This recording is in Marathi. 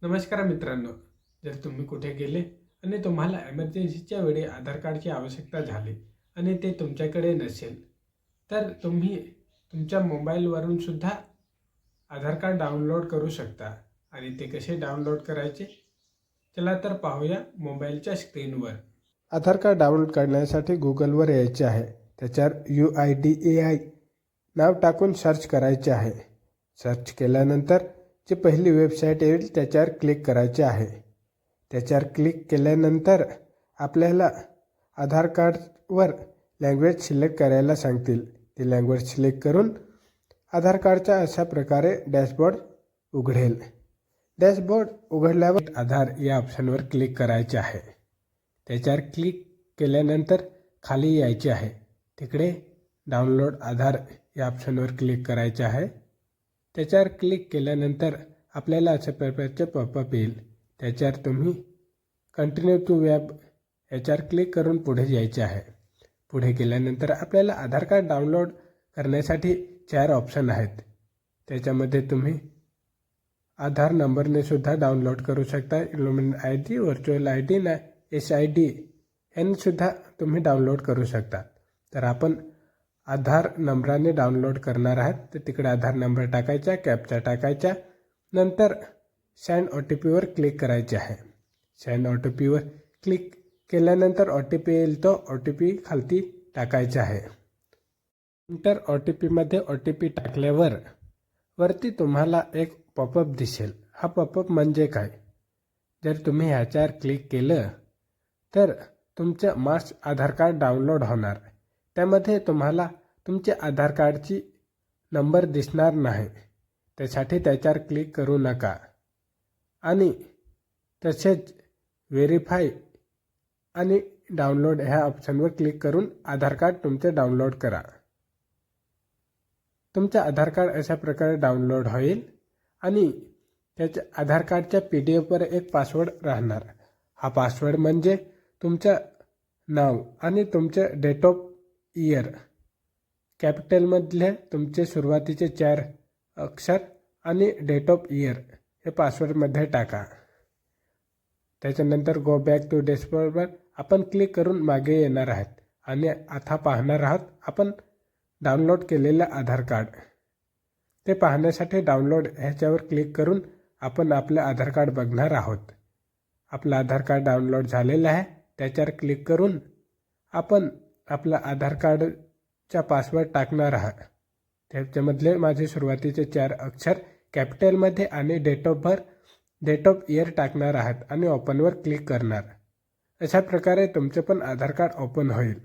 नमस्कार मित्रांनो, जर तुम्ही कुठे गेले आणि तुम्हाला एमर्जन्सीच्या वेळी आधार कार्डची आवश्यकता झाली आणि ते तुमच्याकडे नसेल, तर तुम्ही तुमच्या मोबाईलवरून सुद्धा आधार कार्ड डाउनलोड करू शकता. आणि ते कसे डाउनलोड करायचे, चला तर पाहूया मोबाईलच्या स्क्रीनवर. आधार कार्ड डाउनलोड करण्यासाठी गुगलवर यायचे आहे. त्याच्यावर UIDAI नाव टाकून सर्च करायचे आहे. सर्च केल्यानंतर जी पहिली वेबसाईट येईल त्याच्यावर क्लिक करायचे आहे. त्याच्यावर क्लिक केल्यानंतर आपल्याला आधार कार्डवर लँग्वेज सिलेक्ट करायला सांगतील. ती लँग्वेज सिलेक्ट करून आधार कार्डचा अशा प्रकारे डॅशबोर्ड उघडेल. डॅशबोर्ड उघडल्यावर आधार या ऑप्शनवर क्लिक करायचे आहे. त्याच्यावर क्लिक केल्यानंतर खाली यायचे आहे. तिकडे डाउनलोड आधार या ऑप्शनवर क्लिक करायचे आहे. त्याच्यावर क्लिक केल्यानंतर आपल्याला अशा प्रकारचे पॉपअप येईल. त्याच्यावर तुम्ही कंटिन्यू टू वेब याच्यावर क्लिक करून पुढे जायचे आहे. पुढे गेल्यानंतर आपल्याला आधार कार्ड डाउनलोड करण्यासाठी 4 ऑप्शन आहेत. त्याच्यामध्ये तुम्ही आधार नंबरने सुद्धा डाउनलोड करू शकता. इन्व्हॉल्वमेंट ID, व्हर्च्युअल ID ना SID यांनी सुद्धा तुम्ही डाउनलोड करू शकता. तर आपण आधार नंबराने डाउनलोड करणार आहात, तर तिकडे आधार नंबर टाकायचा, कॅप्चा टाकायचा, नंतर सेंड OTPवर क्लिक करायचे आहे. सेंड OTPवर क्लिक केल्यानंतर OTP येईल, तो OTP खालती टाकायचा आहे. नंतर OTPमध्ये OTP टाकल्यावर वरती तुम्हाला एक पॉपअप दिसेल. हा पॉपअप म्हणजे काय? जर तुम्ही ह्याच्यावर क्लिक केलं तर तुमचं मास आधार कार्ड डाउनलोड होणार. त्यामध्ये तुम्हाला तुमचे आधार कार्डची नंबर दिसणार नाही. त्यासाठी त्याच्यावर क्लिक करू नका. आणि तसेच व्हेरीफाय आणि डाउनलोड ह्या ऑप्शनवर क्लिक करून आधार कार्ड तुमचे डाउनलोड करा. तुमचे आधार कार्ड अशा प्रकारे डाउनलोड होईल आणि त्याच्या आधार कार्डच्या PDF एक पासवर्ड राहणार. हा पासवर्ड म्हणजे तुमचं नाव आणि तुमचे डेट ऑफ इयर, कॅपिटलमधले तुमचे सुरुवातीचे 4 अक्षर आणि डेट ऑफ इयर हे पासवर्डमध्ये टाका. त्याच्यानंतर गो बॅक टू डॅशबोर्डवर आपण क्लिक करून मागे येणार आहात आणि आता पाहणार आहात आपण डाउनलोड केलेलं आधार कार्ड. ते पाहण्यासाठी डाउनलोड ह्याच्यावर क्लिक करून आपण आपलं आधार कार्ड बघणार आहोत. आपलं आधार कार्ड डाउनलोड झालेलं आहे. त्याच्यावर क्लिक करून आपण आपलं आधार कार्डचा पासवर्ड टाकणार आहात. त्याच्यामधले माझे सुरुवातीचे 4 अक्षर कॅपिटलमध्ये आणि डेट ऑफ इयर टाकणार आहात आणि ओपनवर क्लिक करणार. अशा प्रकारे तुमचं पण आधार कार्ड ओपन होईल.